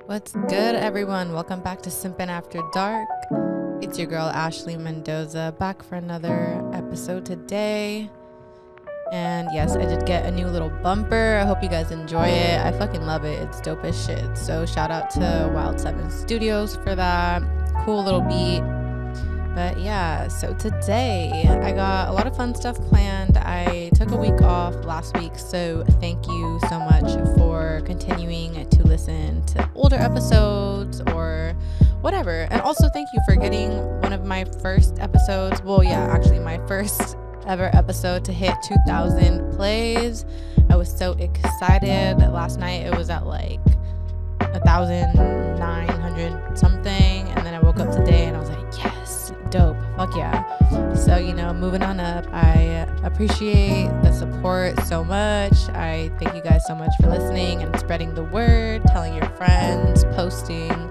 What's good, everyone? Welcome back to Simpin After Dark. It's your girl, Ashley Mendoza, back for another episode today. And yes, I did get a new little bumper. I hope you guys enjoy it. I fucking love it. It's dope as shit. So shout out to Wild 7 Studios for that. Cool little beat. But yeah, so today I got a lot of fun stuff planned. I took a week off last week, so thank you so much for continuing to listen to older episodes or whatever. And also thank you for getting one of my first episodes. Well, yeah, actually my first ever episode to hit 2,000 plays. I was so excited. Last night it was at like 1,900 something, and then I woke up today and I was like, yes, dope, fuck yeah. So, moving on up, I appreciate the support so much. I thank you guys so much for listening and spreading the word, telling your friends, posting,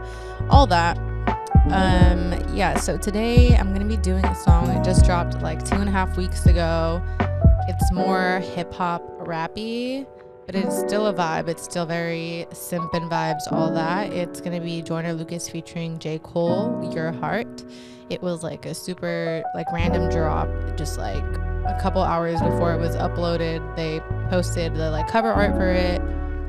all that. So today I'm gonna be doing a song that just dropped like 2.5 weeks ago. It's more hip-hop rappy, but it's still a vibe. It's still very simpin vibes, all that. It's gonna be Joyner Lucas featuring J. Cole, Your Heart. It was like a super like random drop, just like a couple hours before it was uploaded. They posted the like cover art for it.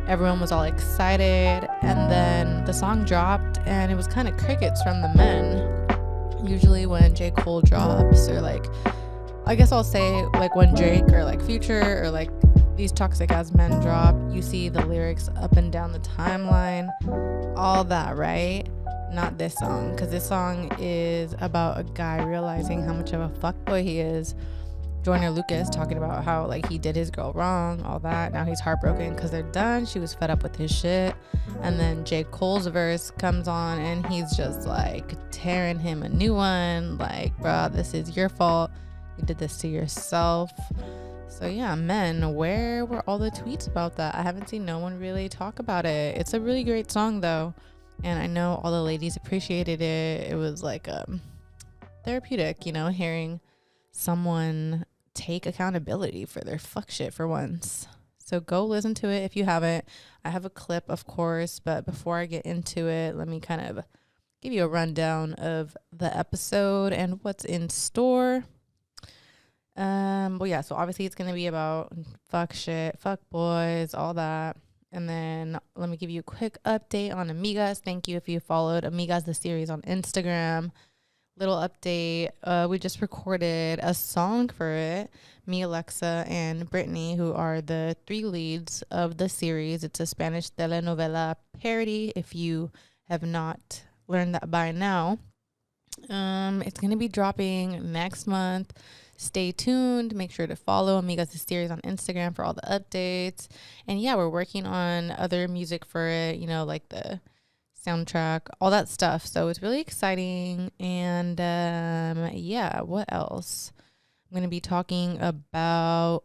Everyone was all excited, and then the song dropped and it was kind of crickets from the men. Usually when J. Cole drops, or like, I guess I'll say like when Drake or like Future or like these toxic ass men drop, you see the lyrics up and down the timeline, all that, right? Not this song, because this song is about a guy realizing how much of a fuckboy he is. Joyner Lucas talking about how like he did his girl wrong, all that. Now he's heartbroken because they're done. She was fed up with his shit. And then J. Cole's verse comes on and he's just like tearing him a new one. Like, bruh, this is your fault. You did this to yourself. So yeah, men, where were all the tweets about that? I haven't seen no one really talk about it. It's a really great song though. And I know all the ladies appreciated it. It was like therapeutic, hearing someone take accountability for their fuck shit for once. So go listen to it if you haven't. I have a clip, of course, but before I get into it, let me kind of give you a rundown of the episode and what's in store. Well, yeah, so obviously it's going to be about fuck shit, fuck boys, all that. And then let me give you a quick update on Amigas. Thank you if you followed Amigas, the series on Instagram. Little update. We just recorded a song for it. Me, Alexa, and Brittany, who are the 3 leads of the series. It's a Spanish telenovela parody, if you have not learned that by now. It's going to be dropping next month. Stay tuned. Make sure to follow Amigas the series on Instagram for all the updates. And yeah, we're working on other music for it, like the soundtrack, all that stuff. So it's really exciting. And yeah, what else? I'm going to be talking about,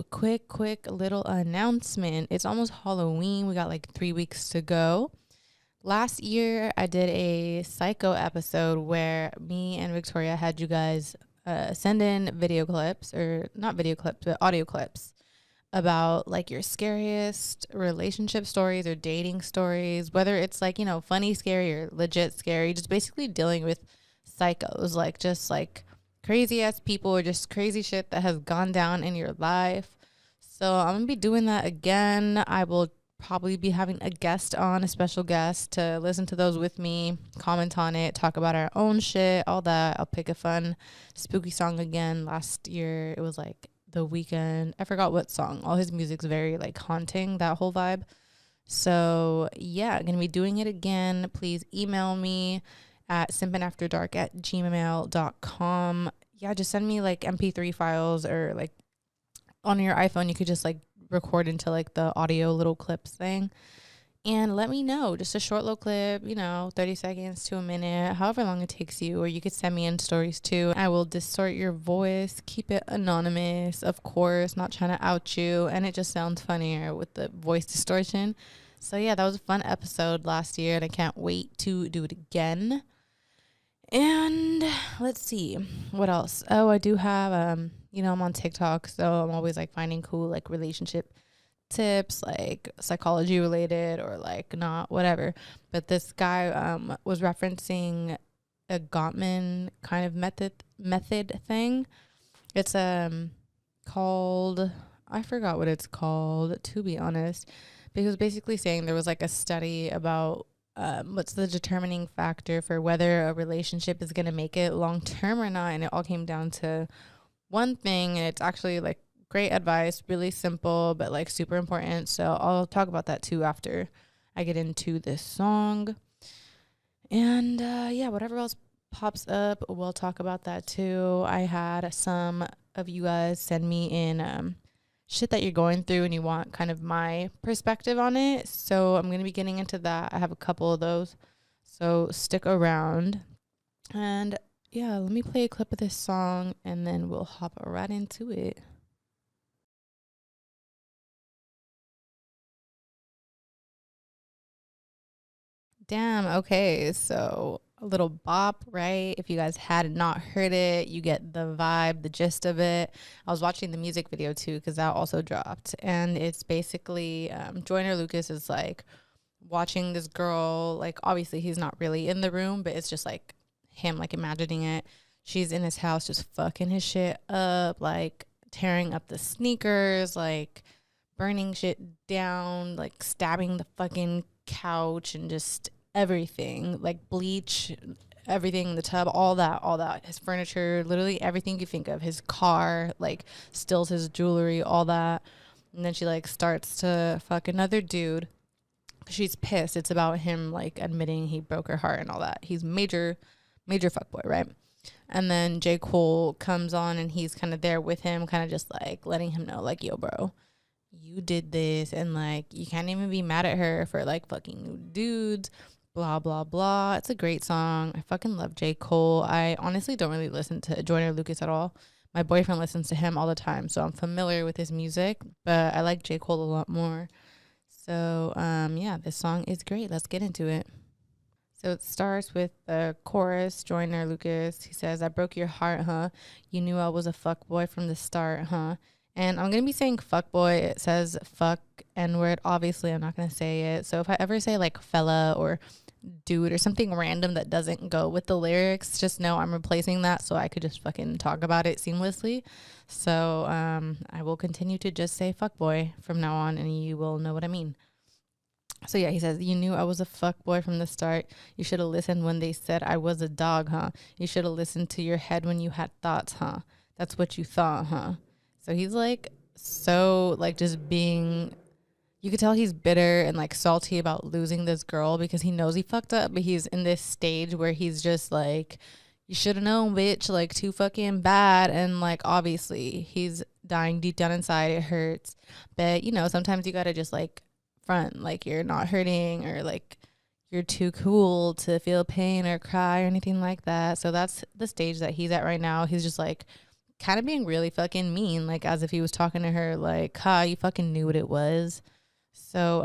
quick little announcement. It's almost Halloween. We got like 3 weeks to go. Last year, I did a Psycho episode where me and Victoria had you guys send in video clips, or not video clips, but audio clips about like your scariest relationship stories or dating stories, whether it's like, funny, scary, or legit scary, just basically dealing with psychos, like just like crazy ass people or just crazy shit that has gone down in your life. So I'm gonna be doing that again. I will probably be having a special guest to listen to those with me, comment on it, talk about our own shit, all that. I'll pick a fun spooky song again. Last year it was like The Weeknd. I forgot what song. All his music's very like haunting, that whole vibe. So yeah, gonna be doing it again. Please email me at simpinafterdark@gmail.com. Yeah, just send me like MP3 files, or like on your iPhone you could just like record into like the audio little clips thing, and let me know. Just a short little clip, 30 seconds to a minute, however long it takes you. Or you could send me in stories too. I will distort your voice, keep it anonymous, of course, not trying to out you, and it just sounds funnier with the voice distortion. So yeah, that was a fun episode last year, and I can't wait to do it again. And let's see what else. I do have I'm on TikTok, so I'm always like finding cool like relationship tips, like psychology related or like not, whatever. But this guy was referencing a Gottman kind of method thing. It's called, I forgot what it's called, to be honest. But he was basically saying there was like a study about what's the determining factor for whether a relationship is going to make it long term or not. And it all came down to one thing. And it's actually like great advice, really simple, but like super important. So I'll talk about that too after I get into this song. And yeah, whatever else pops up, we'll talk about that too. I had some of you guys send me in shit that you're going through and you want kind of my perspective on it. So I'm going to be getting into that. I have a couple of those. So stick around. And yeah, let me play a clip of this song and then we'll hop right into it. Damn, okay. So a little bop, right? If you guys had not heard it, you get the vibe, the gist of it. I was watching the music video too because that also dropped. And it's basically Joyner Lucas is like watching this girl, like obviously he's not really in the room, but it's just like him like imagining it. She's in his house just fucking his shit up, like tearing up the sneakers, like burning shit down, like stabbing the fucking couch and just everything, like bleach, everything in the tub, all that, his furniture, literally everything you think of, his car, like steals his jewelry, all that. And then she like starts to fuck another dude. She's pissed. It's about him like admitting he broke her heart and all that. He's major fuckboy, right? And then J. Cole comes on and he's kind of there with him, kind of just like letting him know, like, yo, bro, you did this and like you can't even be mad at her for like fucking new dudes, blah blah blah. It's a great song. I fucking love J. Cole. I honestly don't really listen to Joyner Lucas at all. My boyfriend listens to him all the time, so I'm familiar with his music, but I like J. Cole a lot more. So yeah, this song is great. Let's get into it. So it starts with the chorus. Joyner Lucas, he says, I broke your heart, huh? You knew I was a fuck boy from the start, huh? And I'm going to be saying fuck boy. It says fuck N-word. Obviously, I'm not going to say it. So if I ever say like fella or dude or something random that doesn't go with the lyrics, just know I'm replacing that so I could just fucking talk about it seamlessly. So I will continue to just say fuck boy from now on and you will know what I mean. So yeah, he says, you knew I was a fuck boy from the start. You should have listened when they said I was a dog, huh? You should have listened to your head when you had thoughts, huh? That's what you thought, huh? So he's like, so like just being, you could tell he's bitter and like salty about losing this girl because he knows he fucked up, but he's in this stage where he's just like, you should have known, bitch, like too fucking bad. And like, obviously he's dying deep down inside. It hurts. But you know, sometimes you got to just like front, like you're not hurting or like you're too cool to feel pain or cry or anything like that. So that's the stage that he's at right now. He's just like, kind of being really fucking mean, like as if he was talking to her like, ha, you fucking knew what it was. So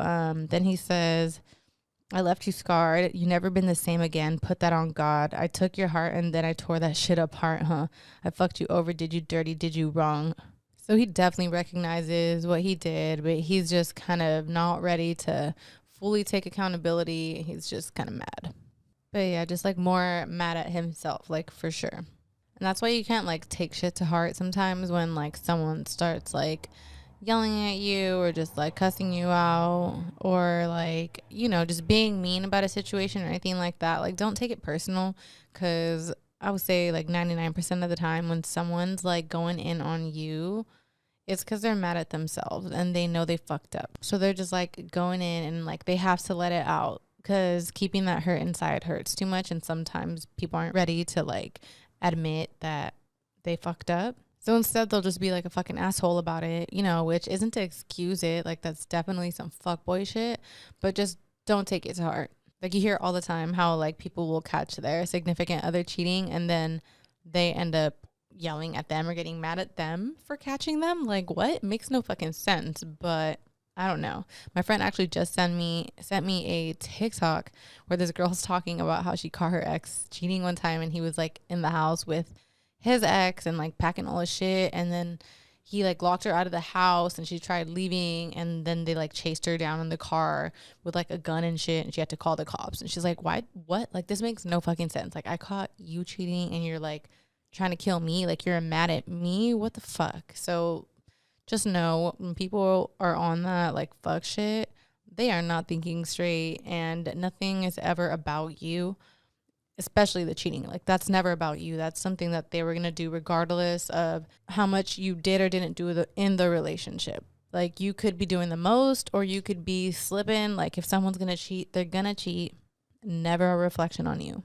then he says, I left you scarred. You never been the same again. Put that on God. I took your heart and then I tore that shit apart, huh? I fucked you over. Did you dirty? Did you wrong? So he definitely recognizes what he did, but he's just kind of not ready to fully take accountability. He's just kind of mad. But yeah, just like more mad at himself, like for sure. And that's why you can't like take shit to heart sometimes when like someone starts like yelling at you or just like cussing you out or like, you know, just being mean about a situation or anything like that. Like don't take it personal, because I would say like 99% of the time when someone's like going in on you, it's because they're mad at themselves and they know they fucked up. So they're just like going in and like they have to let it out, because keeping that hurt inside hurts too much. And sometimes people aren't ready to like admit that they fucked up. So instead they'll just be like a fucking asshole about it, you know, which isn't to excuse it. Like that's definitely some fuckboy shit, but just don't take it to heart. Like you hear all the time how like people will catch their significant other cheating and then they end up yelling at them or getting mad at them for catching them. Like what? Makes no fucking sense. But I don't know. My friend actually just sent me a TikTok where this girl's talking about how she caught her ex cheating one time and he was like in the house with his ex and like packing all his shit, and then he like locked her out of the house and she tried leaving, and then they like chased her down in the car with like a gun and shit, and she had to call the cops. And she's like, why, what, like this makes no fucking sense. Like I caught you cheating and you're like trying to kill me, like you're mad at me, what the fuck. So just know when people are on that like fuck shit, they are not thinking straight, and nothing is ever about you, especially the cheating. Like that's never about you. That's something that they were going to do regardless of how much you did or didn't do in the relationship. Like you could be doing the most or you could be slipping. Like if someone's going to cheat, they're going to cheat. Never a reflection on you.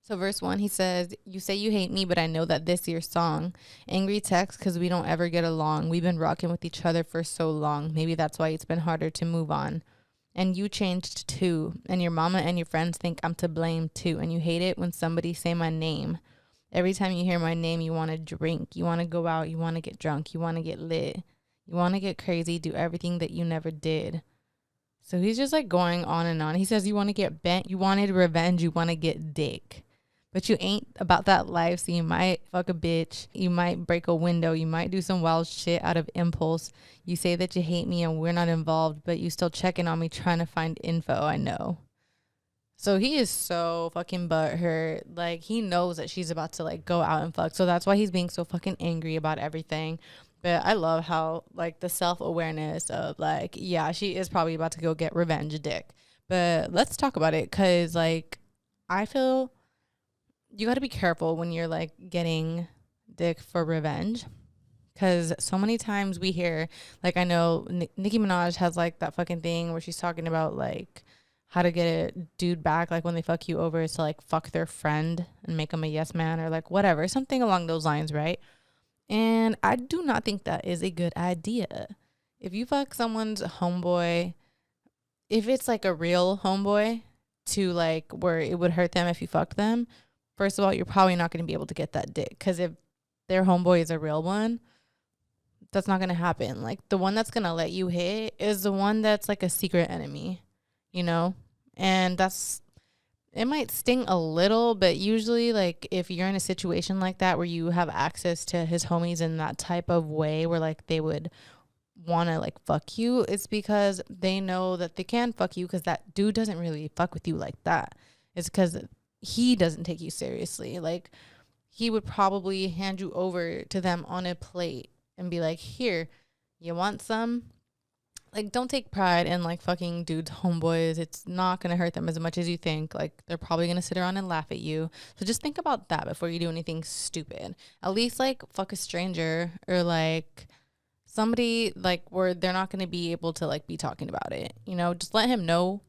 So verse 1, he says, you say you hate me, but I know that this your song. Angry text because we don't ever get along. We've been rocking with each other for so long. Maybe that's why it's been harder to move on. And you changed too. And your mama and your friends think I'm to blame too. And you hate it when somebody say my name. Every time you hear my name, you want to drink. You want to go out. You want to get drunk. You want to get lit. You want to get crazy. Do everything that you never did. So he's just like going on and on. He says you want to get bent. You wanted revenge. You want to get dick. But you ain't about that life, so you might fuck a bitch. You might break a window. You might do some wild shit out of impulse. You say that you hate me and we're not involved, but you still checking on me trying to find info, I know. So he is so fucking butthurt. Like, he knows that she's about to, like, go out and fuck. So that's why he's being so fucking angry about everything. But I love how, like, the self-awareness of, like, yeah, she is probably about to go get revenge dick. But let's talk about it because, like, I feel you got to be careful when you're like getting dick for revenge, because so many times we hear, like, I know Nicki Minaj has like that fucking thing where she's talking about like how to get a dude back, like when they fuck you over, is to like fuck their friend and make them a yes man or like whatever, something along those lines, right? And I do not think that is a good idea. If you fuck someone's homeboy, if it's like a real homeboy to like where it would hurt them if you fucked them, first of all, you're probably not going to be able to get that dick, because if their homeboy is a real one, that's not going to happen. Like, the one that's going to let you hit is the one that's like a secret enemy, you know? And it might sting a little, but usually, like, if you're in a situation like that where you have access to his homies in that type of way where, like, they would want to, like, fuck you, it's because they know that they can fuck you because that dude doesn't really fuck with you like that. It's because he doesn't take you seriously. Like, he would probably hand you over to them on a plate and be like, here, you want some? Like, don't take pride in like fucking dudes homeboys. It's not gonna hurt them as much as you think. Like, they're probably gonna sit around and laugh at you. So just think about that before you do anything stupid. At least like fuck a stranger or like somebody like where they're not gonna be able to like be talking about it, you know? Just let him know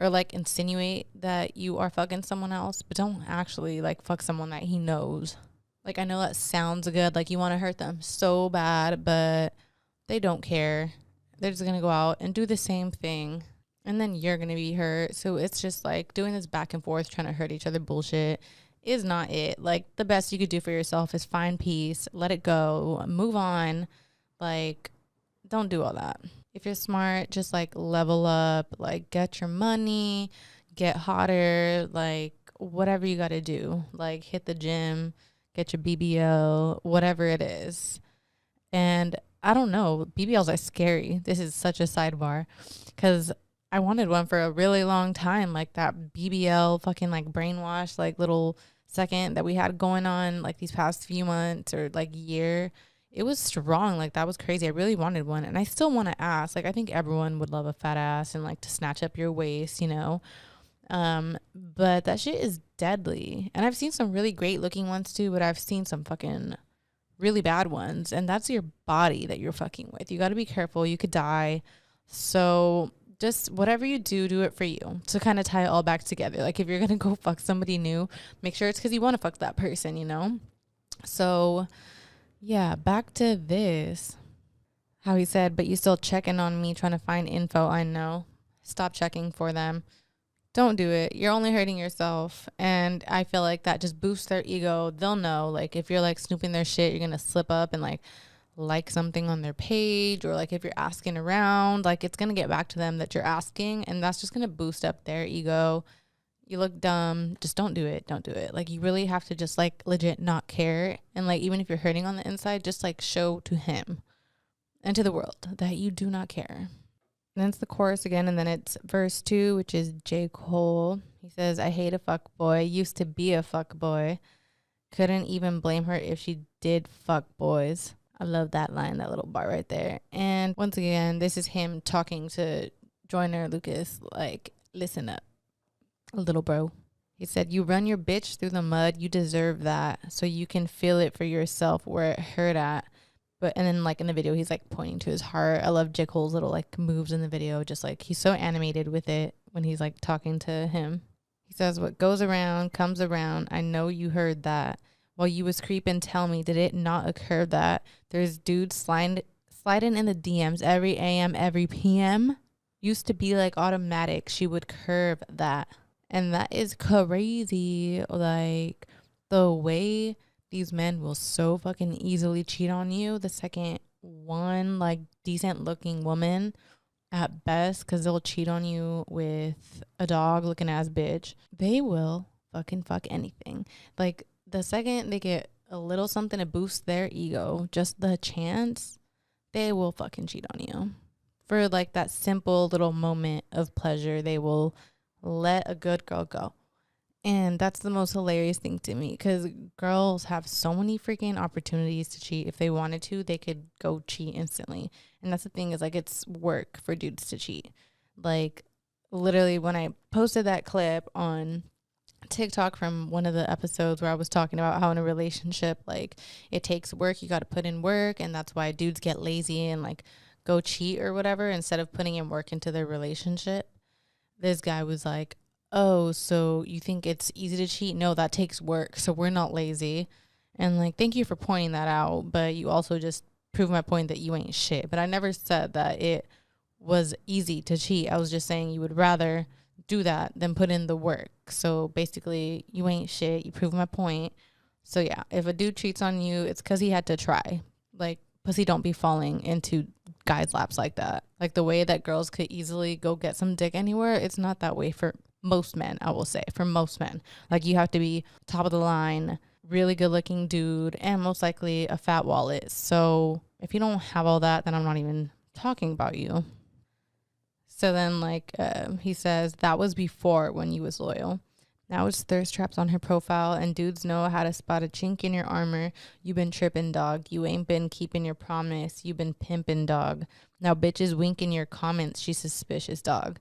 or like insinuate that you are fucking someone else, but don't actually like fuck someone that he knows. Like, I know that sounds good, like you want to hurt them so bad, but they don't care. They're just gonna go out and do the same thing, and then you're gonna be hurt. So it's just like doing this back and forth trying to hurt each other bullshit is not it. Like, the best you could do for yourself is find peace, let it go, move on. Like, don't do all that. If you're smart, just like level up, like get your money, get hotter, like whatever you got to do, like hit the gym, get your BBL, whatever it is. And I don't know, BBLs are scary. This is such a sidebar because I wanted one for a really long time, like that BBL fucking like brainwash, like little second that we had going on like these past few months or like year. It was strong. Like, that was crazy. I really wanted one. And I still want to ass. Like, I think everyone would love a fat ass and like to snatch up your waist, you know? But that shit is deadly. And I've seen some really great looking ones too, but I've seen some fucking really bad ones. And that's your body that you're fucking with. You got to be careful. You could die. So just whatever you do, do it for you. To kind of tie it all back together. Like, if you're going to go fuck somebody new, make sure it's because you want to fuck that person, you know? So yeah, back to this. How he said, but you still checking on me, trying to find info. I know. Stop checking for them. Don't do it. You're only hurting yourself. And I feel like that just boosts their ego. They'll know, like, if you're like snooping their shit, you're going to slip up and like something on their page, or like if you're asking around, like it's going to get back to them that you're asking, and that's just going to boost up their ego. You look dumb. Just don't do it. Don't do it. Like, you really have to just like legit not care. And like, even if you're hurting on the inside, just like show to him. into the world that you do not care. And then it's the chorus again, and then it's verse 2, which is J. Cole. He says, I hate a fuck boy, used to be a fuck boy. Couldn't even blame her if she did fuck boys. I love that line, that little bar right there. And once again, this is him talking to Joyner Lucas, like, listen up, little bro. He said, you run your bitch through the mud, you deserve that, so you can feel it for yourself where it hurt at. But, and then like in the video, he's like pointing to his heart. I love J. Cole's little like moves in the video, just like he's so animated with it when he's like talking to him. He says, what goes around comes around. I know you heard that. While you was creeping, tell me, did it not occur that there's dudes sliding in the DMs every AM, every PM? Used to be like automatic. She would curve that. And that is crazy. Like the way these men will so fucking easily cheat on you the second one like decent looking woman at best, because they'll cheat on you with a dog looking ass bitch. They will fucking fuck anything. Like the second they get a little something to boost their ego, just the chance, they will fucking cheat on you. For like that simple little moment of pleasure, they will let a good girl go. And that's the most hilarious thing to me, because girls have so many freaking opportunities to cheat. If they wanted to, they could go cheat instantly. And that's the thing, is like it's work for dudes to cheat. Like literally when I posted that clip on TikTok from one of the episodes where I was talking about how in a relationship, like it takes work, you got to put in work, and that's why dudes get lazy and like go cheat or whatever instead of putting in work into their relationship. This guy was like, oh, so you think it's easy to cheat? No, that takes work, so we're not lazy. And like, thank you for pointing that out, but you also just proved my point that you ain't shit. But I never said that it was easy to cheat. I was just saying you would rather do that than put in the work. So basically, you ain't shit. You proved my point. So yeah, if a dude cheats on you, it's because he had to try. Like, pussy don't be falling into guys' laps like that. Like the way that girls could easily go get some dick anywhere, it's not that way for most men, I will say. For most men, like you have to be top of the line, really good looking dude, and most likely a fat wallet. So if you don't have all that, then I'm not even talking about you. So then like he says, that was before when you was loyal. Now it's thirst traps on her profile, and dudes know how to spot a chink in your armor. You been tripping, dog. You ain't been keeping your promise. You been pimping, dog. Now bitches winking your comments. She's suspicious, dog.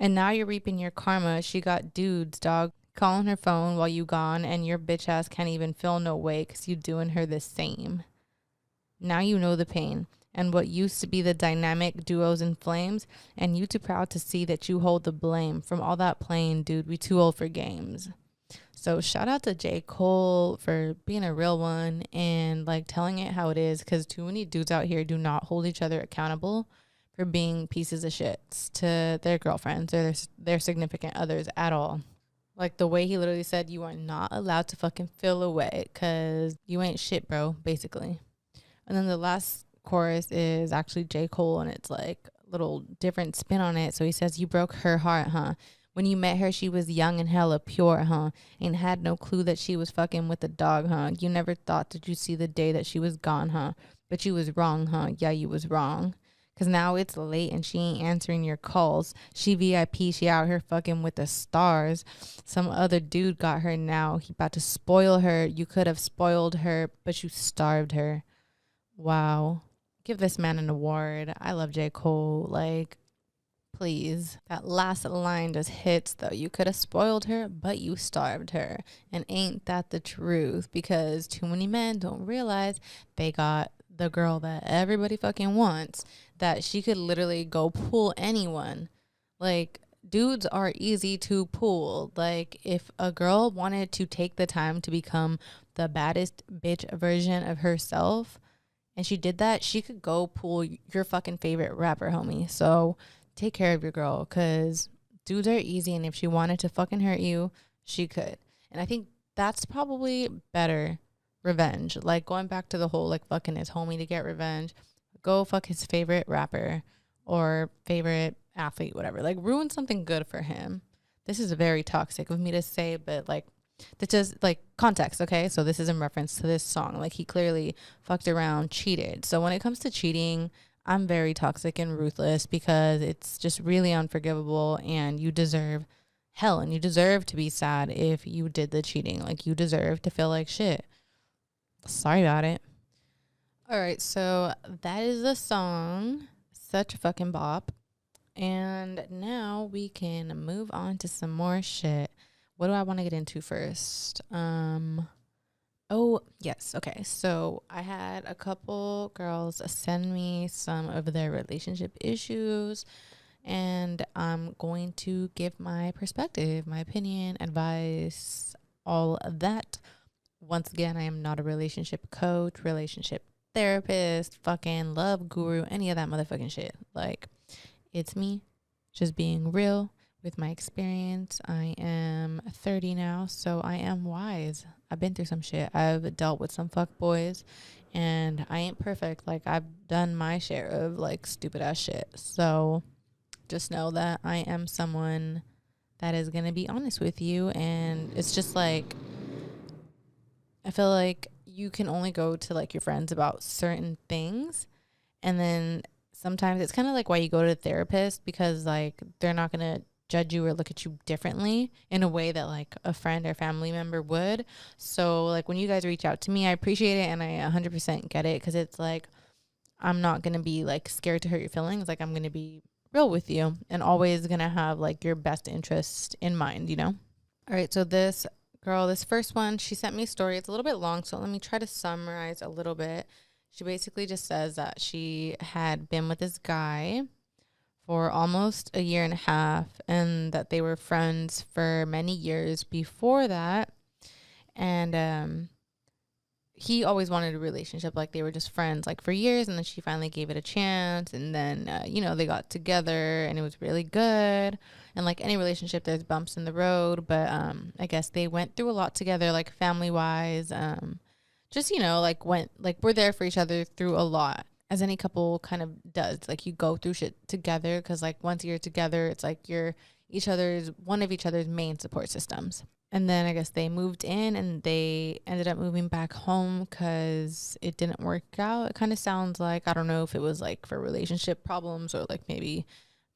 And now you're reaping your karma. She got dudes, dog, calling her phone while you gone, and your bitch ass can't even feel no way because you doing her the same. Now you know the pain. And what used to be the dynamic duos in flames, and you too proud to see that you hold the blame. From all that playing, dude, we too old for games. So shout out to J. Cole for being a real one and like telling it how it is, because too many dudes out here do not hold each other accountable for being pieces of shits to their girlfriends or their significant others at all. Like the way he literally said, you are not allowed to fucking feel away because you ain't shit, bro, basically. And then the last chorus is actually J. Cole, and it's like a little different spin on it. So he says, you broke her heart, huh? When you met her, she was young and hella pure, huh? And had no clue that she was fucking with a dog, huh? You never thought that you'd see the day that she was gone, huh? But you was wrong, huh? Yeah, you was wrong. Because now it's late and she ain't answering your calls. She VIP, she out here fucking with the stars. Some other dude got her now. He about to spoil her. You could have spoiled her, but you starved her. Wow. Give this man an award. I love J. Cole. Like, please. That last line just hits, though. You could have spoiled her, but you starved her. And ain't that the truth? Because too many men don't realize they got the girl that everybody fucking wants, that she could literally go pull anyone. Like, dudes are easy to pull. Like, if a girl wanted to take the time to become the baddest bitch version of herself, and she did that, she could go pull your fucking favorite rapper, homie. So take care of your girl, because dudes are easy, and if she wanted to fucking hurt you, she could. And I think that's probably better revenge. Like, going back to the whole like fucking his homie to get revenge, go fuck his favorite rapper or favorite athlete, whatever. Like, ruin something good for him. This is very toxic of me to say, but like, That's just like context, okay? So this is in reference to this song. Like he clearly fucked around, cheated. So when it comes to cheating, I'm very toxic and ruthless because it's just really unforgivable, and you deserve hell, and you deserve to be sad if you did the cheating. Like you deserve to feel like shit. Sorry about it. All right, so that is the song. Such a fucking bop. And now we can move on to some more shit. What do I want to get into first? Oh, yes. Okay. So I had a couple girls send me some of their relationship issues, and I'm going to give my perspective, my opinion, advice, all of that. Once again, I am not a relationship coach, relationship therapist, fucking love guru, any of that motherfucking shit. Like, it's me just being real with my experience. I am 30 now, so I am wise. I've been through some shit. I've dealt with some fuck boys, and I ain't perfect. Like, I've done my share of like stupid ass shit. So just know that I am someone that is going to be honest with you. And it's just like, I feel like you can only go to like your friends about certain things, and then sometimes it's kind of like why you go to a therapist, because like they're not going to judge you or look at you differently in a way that like a friend or family member would. So like when you guys reach out to me, I appreciate it, and I 100% get it, because it's like I'm not going to be like scared to hurt your feelings. Like I'm going to be real with you and always going to have like your best interest in mind, you know? All right, so this girl, this first one, she sent me a story. It's a little bit long, so let me try to summarize a little bit. She basically just says that she had been with this guy for almost a year and a half, and that they were friends for many years before that. And he always wanted a relationship, like they were just friends like for years, and then she finally gave it a chance, and then they got together, and it was really good. And like any relationship, there's bumps in the road, but I guess they went through a lot together, like family wise. Just like we're there for each other through a lot, as any couple kind of does. Like you go through shit together, because like once you're together, it's like you're one of each other's main support systems. And then I guess they moved in, and they ended up moving back home because it didn't work out. It kind of sounds like, I don't know if it was like for relationship problems or like maybe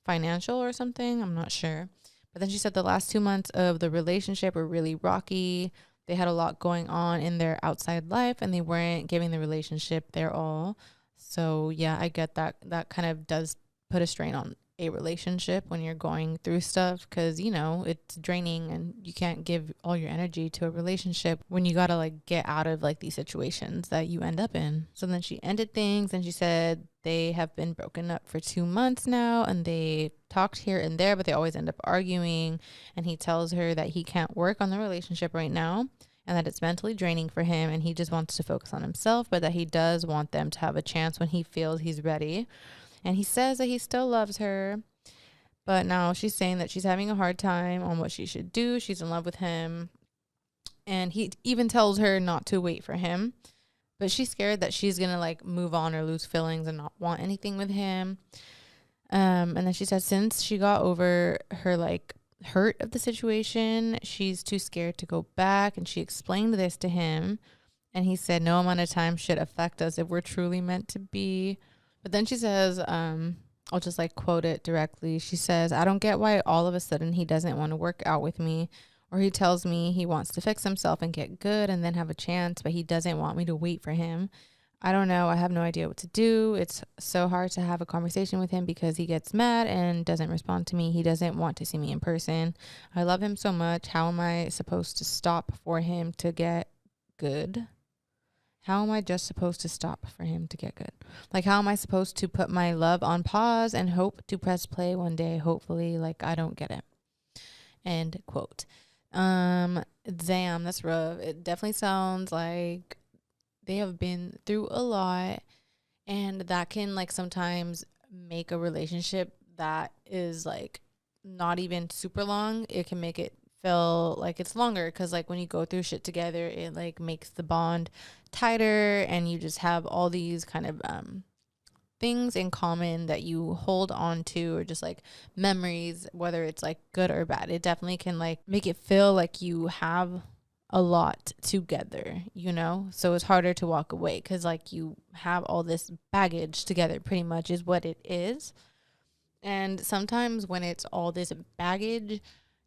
financial or something. I'm not sure. But then she said the last 2 months of the relationship were really rocky. They had a lot going on in their outside life, and they weren't giving the relationship their all. So yeah, I get that. That kind of does put a strain on a relationship when you're going through stuff, because it's draining, and you can't give all your energy to a relationship when you gotta like get out of like these situations that you end up in. So then she ended things, and she said they have been broken up for 2 months now, and they talked here and there, but they always end up arguing. And he tells her that he can't work on the relationship right now, and that it's mentally draining for him, and he just wants to focus on himself, but that he does want them to have a chance when he feels he's ready. And he says that he still loves her, but now she's saying that she's having a hard time on what she should do. She's in love with him, and he even tells her not to wait for him, but she's scared that she's gonna like move on or lose feelings and not want anything with him. And then she says since she got over her like hurt of the situation, she's too scared to go back, and she explained this to him, and he said no amount of time should affect us if we're truly meant to be. But then she says, I'll just like quote it directly. She says, I don't get why all of a sudden he doesn't want to work out with me, or he tells me he wants to fix himself and get good and then have a chance, but he doesn't want me to wait for him. I don't know. I have no idea what to do. It's so hard to have a conversation with him because he gets mad and doesn't respond to me. He doesn't want to see me in person. I love him so much. How am I supposed to stop for him to get good? How am I just supposed to stop for him to get good? Like, how am I supposed to put my love on pause and hope to press play one day? Hopefully, like, I don't get it. End quote. Damn, that's rough. It definitely sounds like they have been through a lot, and that can like sometimes make a relationship that is like not even super long. It can make it feel like it's longer, because like when you go through shit together, it like makes the bond tighter, and you just have all these kind of things in common that you hold on to, or just like memories, whether it's like good or bad. It definitely can like make it feel like you have a lot together, so it's harder to walk away because like you have all this baggage together, pretty much is what it is. And sometimes when it's all this baggage,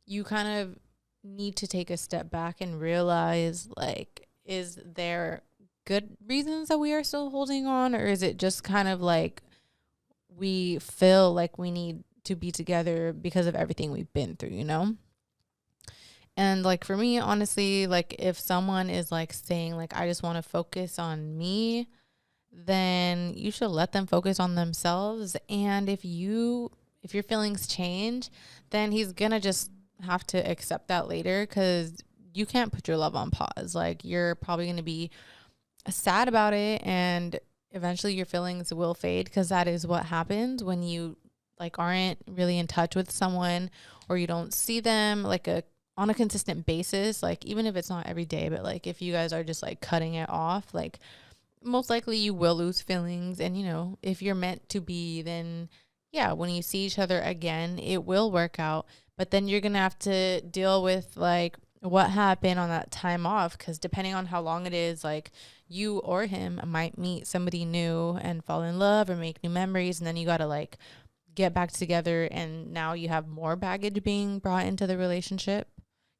you kind of need to take a step back and realize, like, is there good reasons that we are still holding on, or is it just kind of like we feel like we need to be together because of everything we've been through? And like for me, honestly, like if someone is like saying like I just want to focus on me, then you should let them focus on themselves. And if your feelings change, then he's gonna just have to accept that later, because you can't put your love on pause. Like you're probably gonna be sad about it, and eventually your feelings will fade, because that is what happens when you like aren't really in touch with someone, or you don't see them like on a consistent basis. Like even if it's not every day, but like if you guys are just like cutting it off, like most likely you will lose feelings. And if you're meant to be, then yeah, when you see each other again, it will work out. But then you're gonna have to deal with like what happened on that time off, because depending on how long it is, like you or him might meet somebody new and fall in love or make new memories, and then you gotta like get back together, and now you have more baggage being brought into the relationship.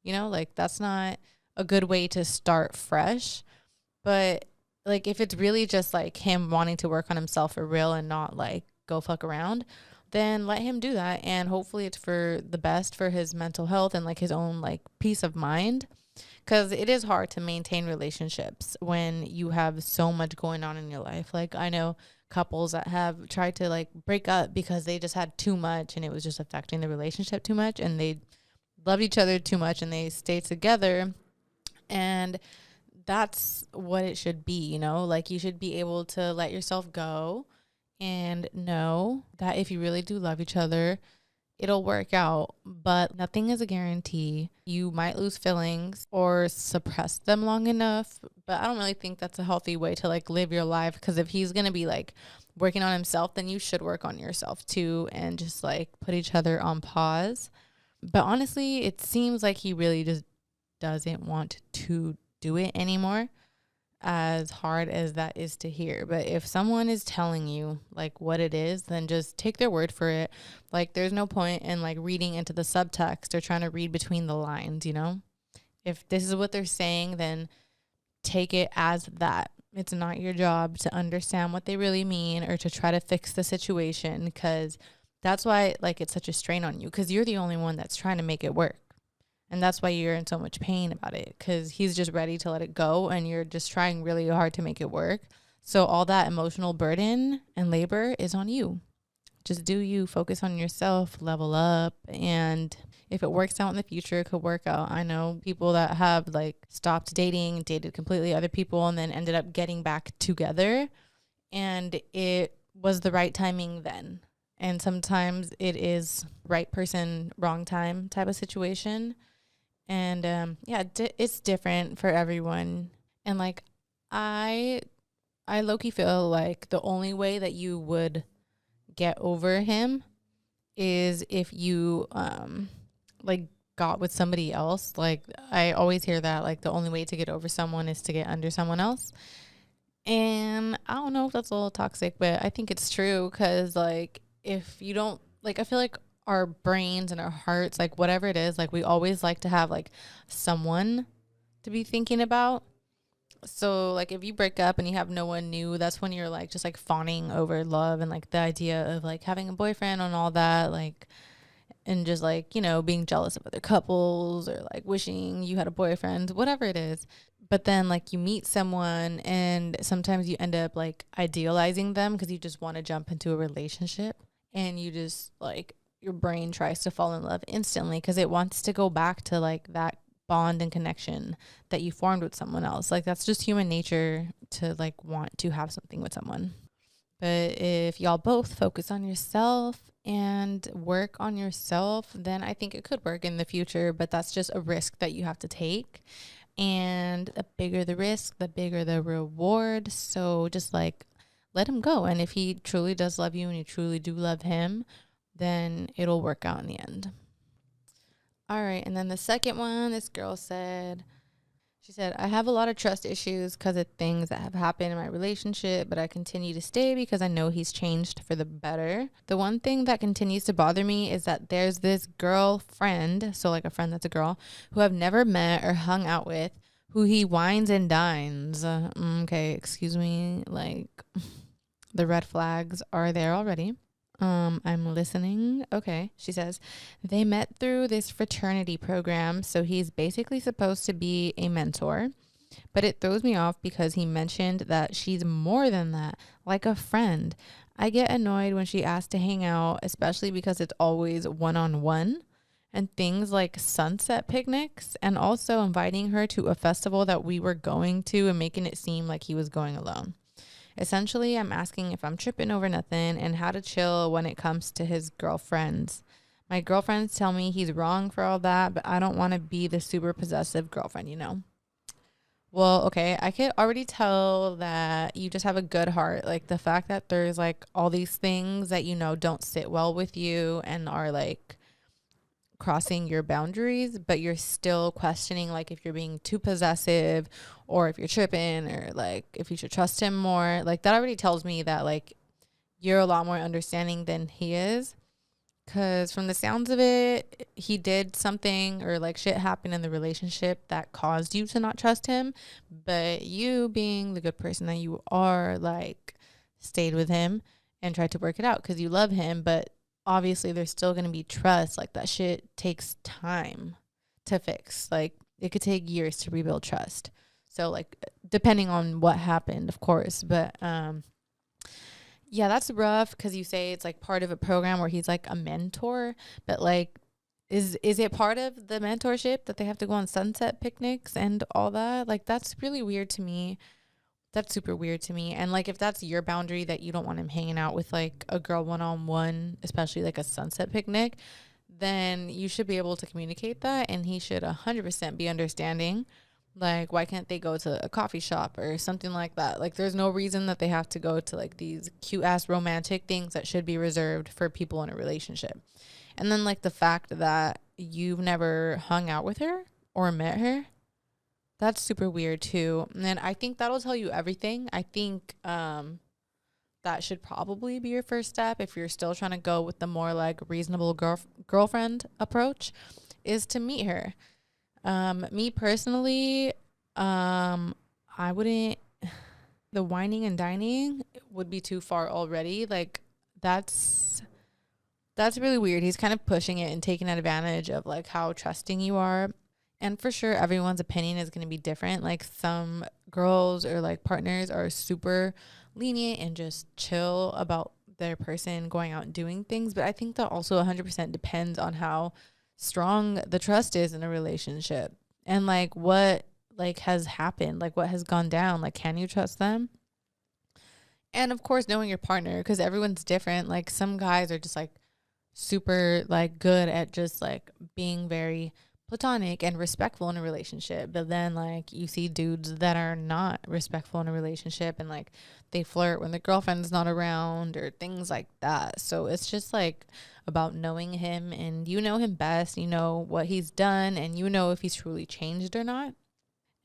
Like that's not a good way to start fresh. But like if it's really just like him wanting to work on himself for real and not like go fuck around, then let him do that. And hopefully it's for the best for his mental health and like his own like peace of mind. Because it is hard to maintain relationships when you have so much going on in your life. Like I know couples that have tried to like break up because they just had too much and it was just affecting the relationship too much, and they loved each other too much and they stayed together. And that's what it should be, like you should be able to let yourself go and know that if you really do love each other, it'll work out. But nothing is a guarantee. You might lose feelings or suppress them long enough, but I don't really think that's a healthy way to like live your life, because if he's gonna be like working on himself, then you should work on yourself too, and just like put each other on pause. But honestly, it seems like he really just doesn't want to do it anymore, as hard as that is to hear. But if someone is telling you like what it is, then just take their word for it. Like there's no point in like reading into the subtext or trying to read between the lines. If this is what they're saying, then take it as that. It's not your job to understand what they really mean or to try to fix the situation, because that's why like it's such a strain on you, because you're the only one that's trying to make it work. And that's why you're in so much pain about it, because he's just ready to let it go and you're just trying really hard to make it work. So all that emotional burden and labor is on you. Just do you, focus on yourself, level up. And if it works out in the future, it could work out. I know people that have like stopped dating, dated completely other people, and then ended up getting back together. And it was the right timing then. And sometimes it is right person, wrong time type of situation. And it's different for everyone. And like I low-key feel like the only way that you would get over him is if you like got with somebody else. Like I always hear that like the only way to get over someone is to get under someone else. And I don't know if that's a little toxic, but I think it's true, because like if you don't, like I feel like our brains and our hearts, like whatever it is, like we always like to have like someone to be thinking about. So like if you break up and you have no one new, that's when you're like just like fawning over love and like the idea of like having a boyfriend and all that, like, and just like being jealous of other couples or like wishing you had a boyfriend, whatever it is. But then like you meet someone and sometimes you end up like idealizing them because you just want to jump into a relationship, and you just like your brain tries to fall in love instantly because it wants to go back to like that bond and connection that you formed with someone else. Like that's just human nature to like want to have something with someone. But if y'all both focus on yourself and work on yourself, then I think it could work in the future. But that's just a risk that you have to take. And the bigger the risk, the bigger the reward. So just like let him go. And if he truly does love you and you truly do love him, then it'll work out in the end. All right. And then the second one, this girl said, She said, I have a lot of trust issues because of things that have happened in my relationship, but I continue to stay because I know he's changed for the better. The one thing that continues to bother me is that there's this girlfriend, so like a friend that's a girl, who I've never met or hung out with, who he wines and dines. Okay, excuse me. Like, the red flags are there already. I'm listening. Okay. She says, they met through this fraternity program, so he's basically supposed to be a mentor. But it throws me off because he mentioned that she's more than that, like a friend. I get annoyed when she asks to hang out, especially because it's always one-on-one. And things like sunset picnics, and also inviting her to a festival that we were going to and making it seem like he was going alone. Essentially, I'm asking if I'm tripping over nothing and how to chill when it comes to his girlfriends. My girlfriends tell me he's wrong for all that, but I don't want to be the super possessive girlfriend, you know? Well, okay, I could already tell that you just have a good heart. Like the fact that there's like all these things that, you know, don't sit well with you and are like crossing your boundaries, but you're still questioning like if you're being too possessive or if you're tripping or like if you should trust him more. Like that already tells me that like you're a lot more understanding than he is, because from the sounds of it, he did something or like shit happened in the relationship that caused you to not trust him, but you being the good person that you are, like stayed with him and tried to work it out because you love him. But obviously there's still going to be trust. Like that shit takes time to fix. Like it could take years to rebuild trust. So like depending on what happened, of course. But yeah, that's rough because you say it's like part of a program where he's like a mentor, but like is it part of the mentorship that they have to go on sunset picnics and all that? Like that's really weird to me. That's super weird to me. And like if that's your boundary that you don't want him hanging out with like a girl one-on-one, especially like a sunset picnic, then you should be able to communicate that and he should 100% be understanding. Like why can't they go to a coffee shop or something like that? Like there's no reason that they have to go to like these cute ass romantic things that should be reserved for people in a relationship. And then like the fact that you've never hung out with her or met her, that's super weird too. And I think that'll tell you everything. I think that should probably be your first step if you're still trying to go with the more like reasonable girlfriend approach, is to meet her. Me personally, I wouldn't. The whining and dining would be too far already. Like that's really weird. He's kind of pushing it and taking advantage of like how trusting you are. And for sure, everyone's opinion is going to be different. Like some girls or like partners are super lenient and just chill about their person going out and doing things. But I think that also 100% depends on how strong the trust is in a relationship and like what like has happened, like what has gone down. Like, can you trust them? And of course, knowing your partner, because everyone's different. Like some guys are just like super like good at just like being very platonic and respectful in a relationship, but then like you see dudes that are not respectful in a relationship and like they flirt when the girlfriend's not around or things like that. So it's just like about knowing him, and you know him best, you know what he's done, and you know if he's truly changed or not.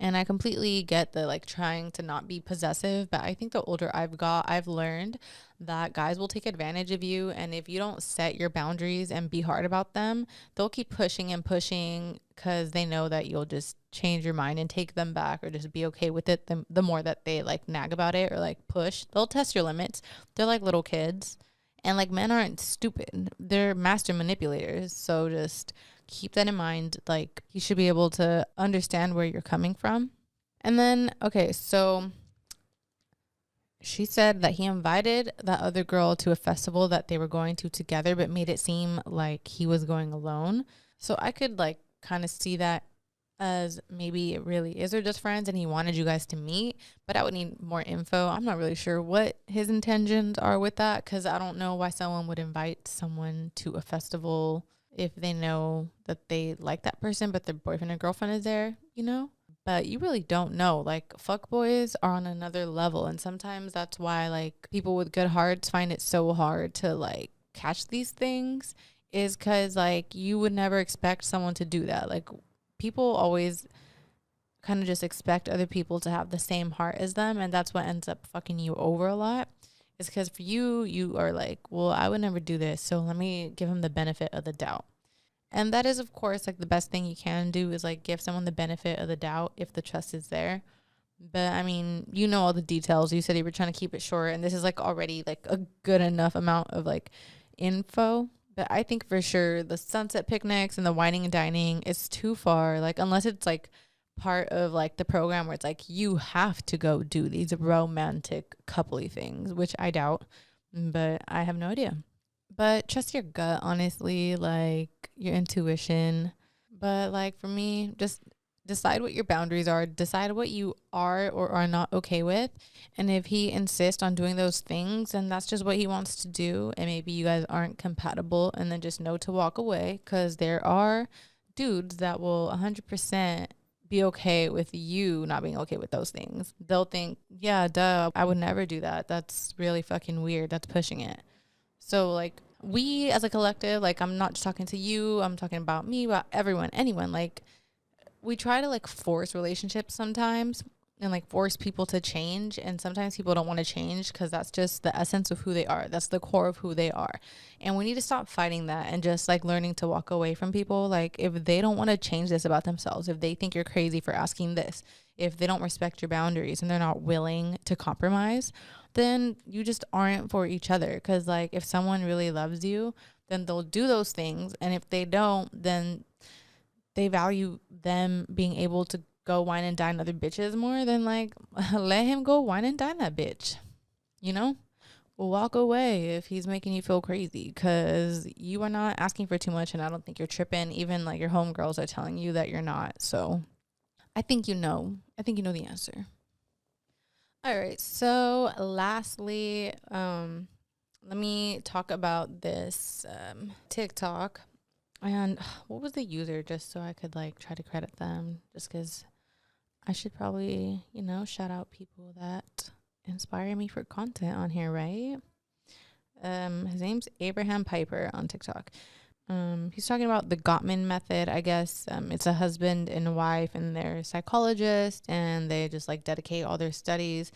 And I completely get the like trying to not be possessive, but I think the older I've learned that guys will take advantage of you. And if you don't set your boundaries and be hard about them, they'll keep pushing and pushing because they know that you'll just change your mind and take them back or just be okay with it. The more that they like nag about it or like push, they'll test your limits. They're like little kids. And like men aren't stupid, they're master manipulators. So just keep that in mind. Like you should be able to understand where you're coming from. And then, okay, so she said that he invited that other girl to a festival that they were going to together, but made it seem like he was going alone. So I could like kind of see that as maybe it really is they're just friends and he wanted you guys to meet, but I would need more info. I'm not really sure what his intentions are with that, because I don't know why someone would invite someone to a festival if they know that they like that person but their boyfriend or girlfriend is there, you know? But you really don't know. Like fuck boys are on another level, and sometimes that's why like people with good hearts find it so hard to like catch these things, is because like you would never expect someone to do that. Like people always kind of just expect other people to have the same heart as them, and that's what ends up fucking you over a lot. Is because for you are like, well, I would never do this, so let me give him the benefit of the doubt. And that is, of course, like the best thing you can do is like give someone the benefit of the doubt if the trust is there. But I mean, you know all the details. You said you were trying to keep it short, and this is like already like a good enough amount of like info. But I think for sure the sunset picnics and the whining and dining is too far. Like unless it's like part of like the program where it's like you have to go do these romantic coupley things, which I doubt. But I have no idea. But trust your gut, honestly, like your intuition. But like for me, just decide what your boundaries are, decide what you are or are not okay with. And if he insists on doing those things, and that's just what he wants to do, and maybe you guys aren't compatible, and then just know to walk away, because there are dudes that will 100% be okay with you not being okay with those things. They'll think, yeah, duh, I would never do that. That's really fucking weird. That's pushing it. So like we as a collective, like I'm not just talking to you, I'm talking about me, about everyone, anyone, like we try to like force relationships sometimes and like force people to change, and sometimes people don't want to change because that's just the essence of who they are, that's the core of who they are. And we need to stop fighting that and just like learning to walk away from people. Like if they don't want to change this about themselves, if they think you're crazy for asking this, if they don't respect your boundaries and they're not willing to compromise, then you just aren't for each other. Because like if someone really loves you, then they'll do those things, and if they don't, then they value them being able to go wine and dine other bitches more than like let him go wine and dine that bitch, you know. Walk away if he's making you feel crazy, because you are not asking for too much, and I don't think you're tripping. Even like your homegirls are telling you that you're not. So I think you know the answer. All right, so lastly, let me talk about this TikTok. And what was the user, just so I could like try to credit them, just because I should probably, shout out people that inspire me for content on here, right? His name's Abraham Piper on TikTok. He's talking about the Gottman method, I guess. It's a husband and wife, and they're psychologists, and they just like dedicate all their studies.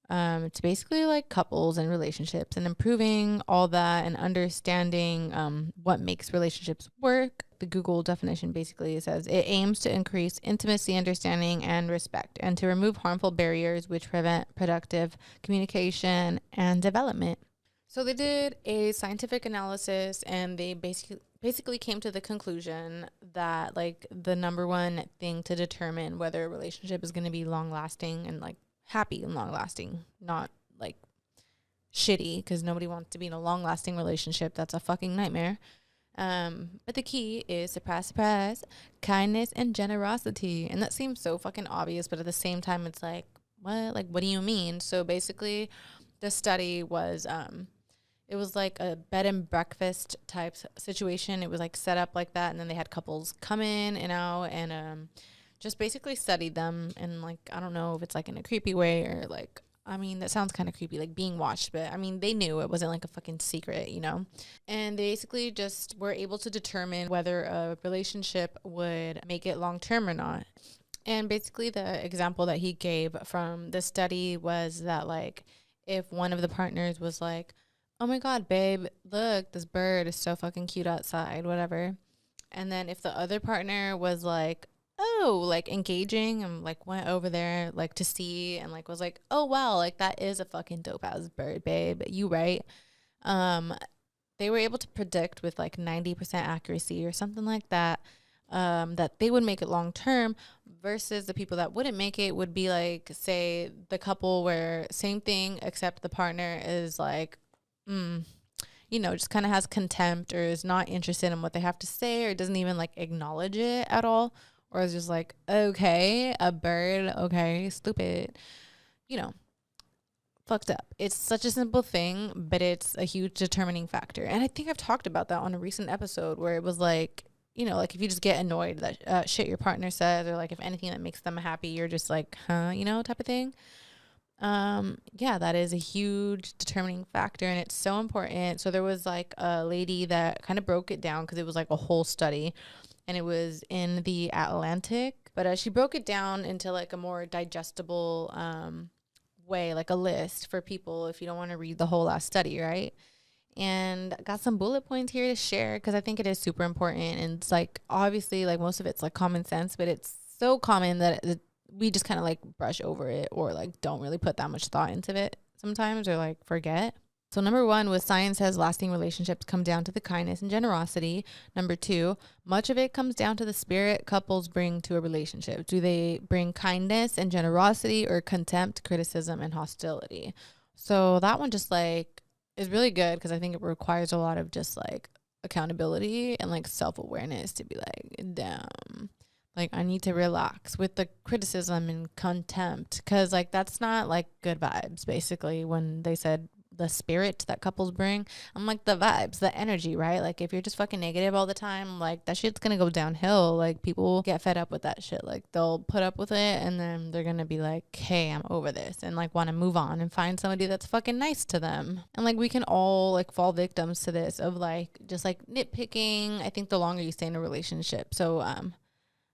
It's basically like couples and relationships and improving all that and understanding what makes relationships work. The Google definition basically says it aims to increase intimacy, understanding, and respect, and to remove harmful barriers which prevent productive communication and development. So they did a scientific analysis, and they basically came to the conclusion that like the number one thing to determine whether a relationship is going to be long lasting and like happy and long lasting, not like shitty, because nobody wants to be in a long lasting relationship. That's a fucking nightmare. But the key is, surprise, surprise, kindness and generosity. And that seems so fucking obvious, but at the same time, it's like, what? Like, what do you mean? So basically, the study was, it was like a bed and breakfast type situation. It was like set up like that, and then they had couples come in and out, and just basically studied them. And like, I don't know if it's like in a creepy way or like, I mean, that sounds kind of creepy, like being watched, but I mean, they knew it wasn't like a fucking secret, and they basically just were able to determine whether a relationship would make it long term or not. And basically the example that he gave from the study was that like, if one of the partners was like, oh my God, babe, look, this bird is so fucking cute outside, whatever. And then if the other partner was like, oh, like engaging, and like went over there like to see, and like was like, oh wow, like that is a fucking dope ass bird, babe, you right. They were able to predict with like 90% accuracy or something like that, that they would make it long term, versus the people that wouldn't make it would be like, say the couple where same thing except the partner is like just kind of has contempt or is not interested in what they have to say, or doesn't even like acknowledge it at all. Or it's just like, okay, a bird, okay, stupid, fucked up. It's such a simple thing, but it's a huge determining factor. And I think I've talked about that on a recent episode where it was like, like if you just get annoyed that shit your partner says, or like if anything that makes them happy, you're just like, huh, type of thing. Yeah, that is a huge determining factor, and it's so important. So there was like a lady that kind of broke it down, because it was like a whole study. And it was in the Atlantic, But she broke it down into like a more digestible way, like a list for people if you don't want to read the whole last study, right? And got some bullet points here to share because I think it is super important. And it's like, obviously, like most of it's like common sense, but it's so common that we just kind of like brush over it or like don't really put that much thought into it sometimes, or like forget. So number 1 was science says lasting relationships come down to the kindness and generosity. Number 2, much of it comes down to the spirit couples bring to a relationship. Do they bring kindness and generosity, or contempt, criticism, and hostility? So that one just like is really good because I think it requires a lot of just like accountability and like self-awareness to be like, damn, like I need to relax with the criticism and contempt, because like that's not like good vibes. Basically, when they said the spirit that couples bring, I'm like, the vibes, the energy, right? Like if you're just fucking negative all the time, like that shit's gonna go downhill. Like people get fed up with that shit. Like they'll put up with it and then they're gonna be like, hey, I'm over this, and like want to move on and find somebody that's fucking nice to them. And like we can all like fall victims to this of like just like nitpicking, I think, the longer you stay in a relationship. So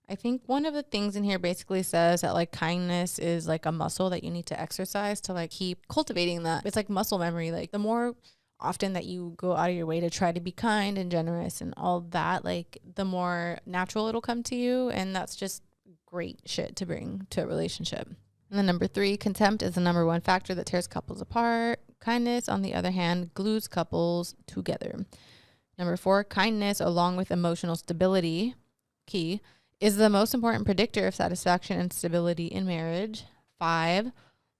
I think one of the things in here basically says that like kindness is like a muscle that you need to exercise to like keep cultivating that. It's like muscle memory. Like the more often that you go out of your way to try to be kind and generous and all that, like the more natural it'll come to you. And that's just great shit to bring to a relationship. And then number 3, contempt is the number 1 factor that tears couples apart. Kindness, on the other hand, glues couples together. Number 4, kindness along with emotional stability, key, is the most important predictor of satisfaction and stability in marriage. 5,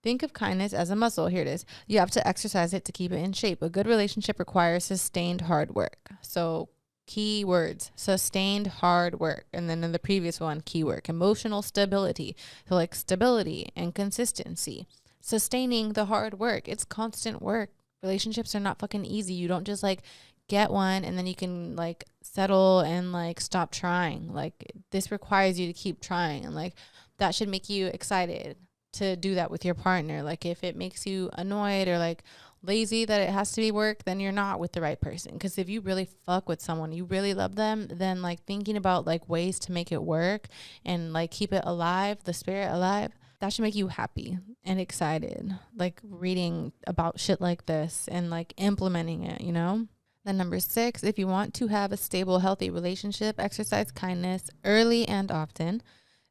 think of kindness as a muscle. Here it is. You have to exercise it to keep it in shape. A good relationship requires sustained hard work. So key words, sustained hard work. And then in the previous one, key work, emotional stability. So like stability and consistency. Sustaining the hard work. It's constant work. Relationships are not fucking easy. You don't just like get one and then you can like settle and like stop trying. Like this requires you to keep trying, and like that should make you excited to do that with your partner. Like if it makes you annoyed or like lazy that it has to be work, then you're not with the right person. Because if you really fuck with someone, you really love them, then like thinking about like ways to make it work and like keep it alive, the spirit alive, that should make you happy and excited, like reading about shit like this and like implementing it, you know? Then number 6, if you want to have a stable, healthy relationship, exercise kindness early and often.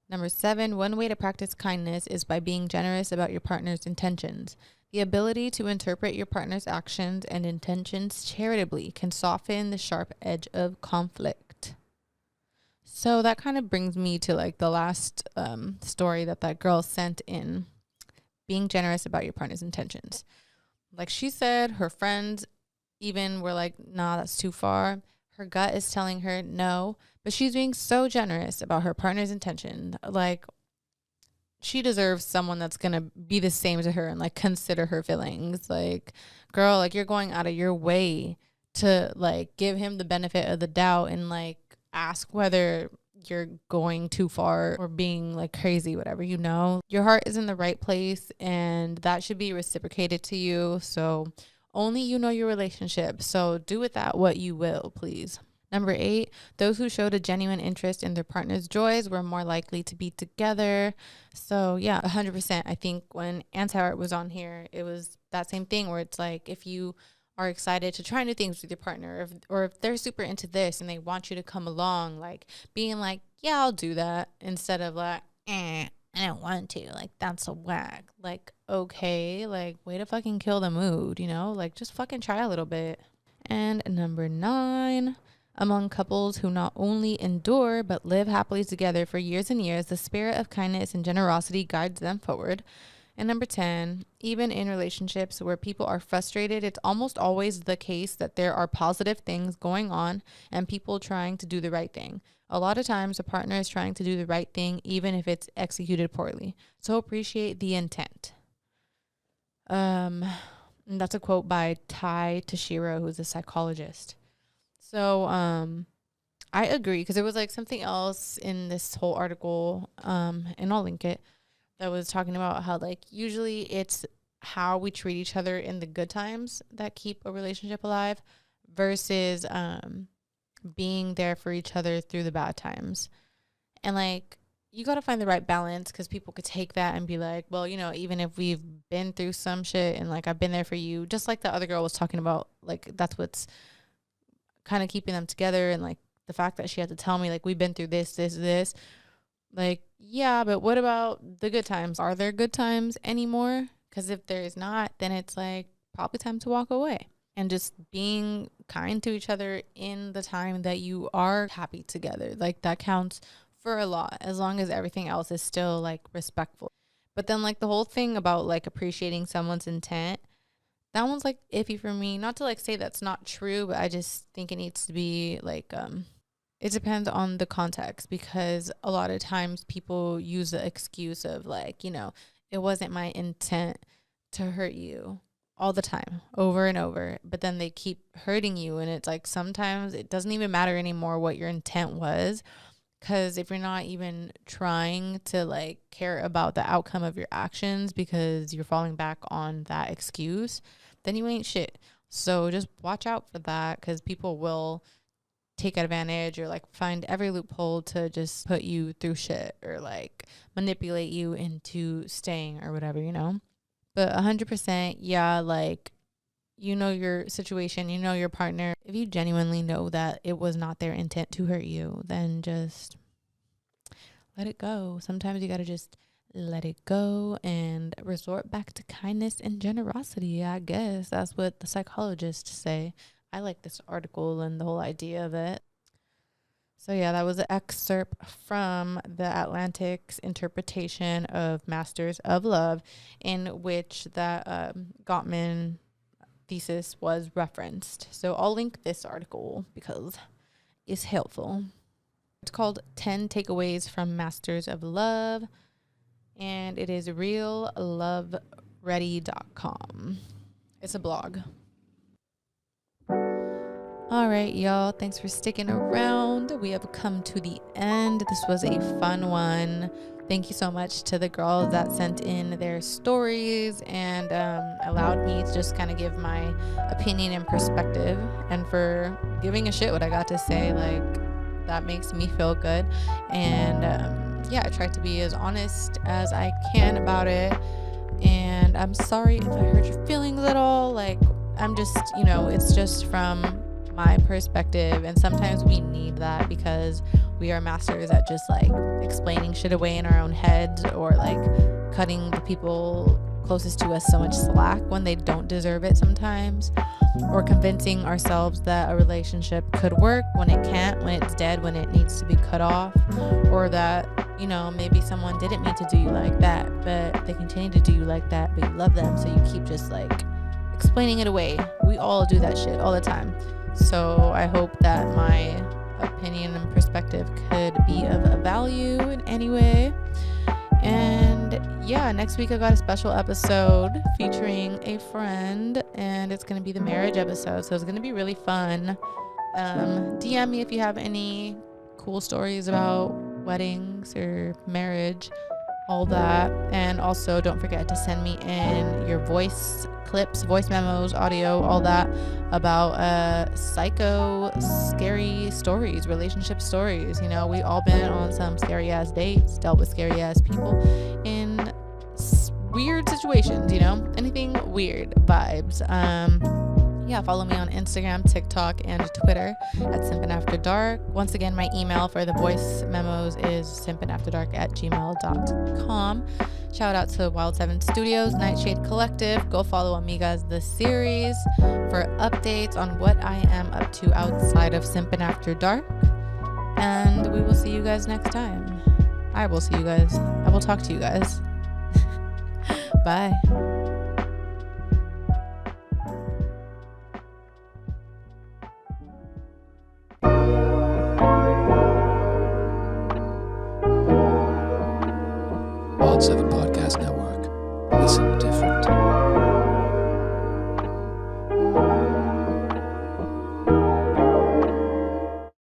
Number 7, one way to practice kindness is by being generous about your partner's intentions. The ability to interpret your partner's actions and intentions charitably can soften the sharp edge of conflict. So that kind of brings me to like the last story that girl sent in. Being generous about your partner's intentions. Like she said, her friends even were like, nah, that's too far. Her gut is telling her no, but she's being so generous about her partner's intention. Like she deserves someone that's going to be the same to her and like consider her feelings. Like, girl, like you're going out of your way to like give him the benefit of the doubt and like ask whether you're going too far or being like crazy, whatever, you know. Your heart is in the right place and that should be reciprocated to you. So only you know your relationship, so do with that what you will, please. Number 8, those who showed a genuine interest in their partner's joys were more likely to be together. So yeah, 100%. I think when Anti-Art was on here, it was that same thing where it's like, if you are excited to try new things with your partner, or if they're super into this and they want you to come along, like being like, yeah, I'll do that, instead of like, I don't want to, like that's a whack. Like, okay, like way to fucking kill the mood, you know, like just fucking try a little bit. And number 9, among couples who not only endure but live happily together for years and years, the spirit of kindness and generosity guides them forward. And number 10, even in relationships where people are frustrated, it's almost always the case that there are positive things going on and people trying to do the right thing. A lot of times a partner is trying to do the right thing even if it's executed poorly. So appreciate the intent. And that's a quote by Tai Tashiro, who's a psychologist. So I agree, because there was like something else in this whole article, and I'll link it, that was talking about how like usually it's how we treat each other in the good times that keep a relationship alive versus being there for each other through the bad times. And like you got to find the right balance, because people could take that and be like, well, even if we've been through some shit and like I've been there for you, just like the other girl was talking about, like that's what's kind of keeping them together. And like the fact that she had to tell me like we've been through this, like, yeah, but what about the good times? Are there good times anymore? Because if there is not, then it's like probably time to walk away, and just being kind to each other in the time that you are happy together. Like that counts for a lot, as long as everything else is still like respectful. But then like the whole thing about like appreciating someone's intent, that one's like iffy for me. Not to like say that's not true, but I just think it needs to be like it depends on the context, because a lot of times people use the excuse of like, it wasn't my intent to hurt you, all the time, over and over, but then they keep hurting you. And it's like sometimes it doesn't even matter anymore what your intent was, because if you're not even trying to like care about the outcome of your actions because you're falling back on that excuse, then you ain't shit. So just watch out for that, because people will take advantage or like find every loophole to just put you through shit or like manipulate you into staying or whatever, But 100%, yeah, like, your situation, your partner. If you genuinely know that it was not their intent to hurt you, then just let it go. Sometimes you got to just let it go and resort back to kindness and generosity. I guess that's what the psychologists say. I like this article and the whole idea of it. So yeah, that was an excerpt from the Atlantic's interpretation of Masters of Love, in which that Gottman thesis was referenced. So I'll link this article because it's helpful. It's called 10 Takeaways from Masters of Love, and it is realloveready.com. It's a blog. All right, y'all. Thanks for sticking around. We have come to the end. This was a fun one. Thank you so much to the girls that sent in their stories and allowed me to just kind of give my opinion and perspective, and for giving a shit what I got to say. Like, that makes me feel good. And yeah, I tried to be as honest as I can about it. And I'm sorry if I hurt your feelings at all. Like, I'm just, it's just from my perspective, and sometimes we need that because we are masters at just like explaining shit away in our own heads, or like cutting the people closest to us so much slack when they don't deserve it sometimes, or convincing ourselves that a relationship could work when it can't, when it's dead, when it needs to be cut off, or that maybe someone didn't mean to do you like that, but they continue to do you like that, but you love them, so you keep just like explaining it away. We all do that shit all the time. So I hope that my opinion and perspective could be of value in any way. And yeah, next week I got a special episode featuring a friend, and it's going to be the marriage episode. So it's going to be really fun. DM me if you have any cool stories about weddings or marriage, all that. And also don't forget to send me in your voice clips, voice memos, audio, all that about psycho scary stories, relationship stories. We all been on some scary ass dates, dealt with scary ass people in weird situations, anything weird vibes. Yeah, follow me on Instagram, TikTok, and Twitter at Simpin After Dark. Once again, my email for the voice memos is simpinafterdark@gmail.com. Shout out to Wild 7 Studios, Nightshade Collective. Go follow Amigas the series for updates on what I am up to outside of Simpin After Dark. And we will see you guys next time. I will see you guys. I will talk to you guys. Bye.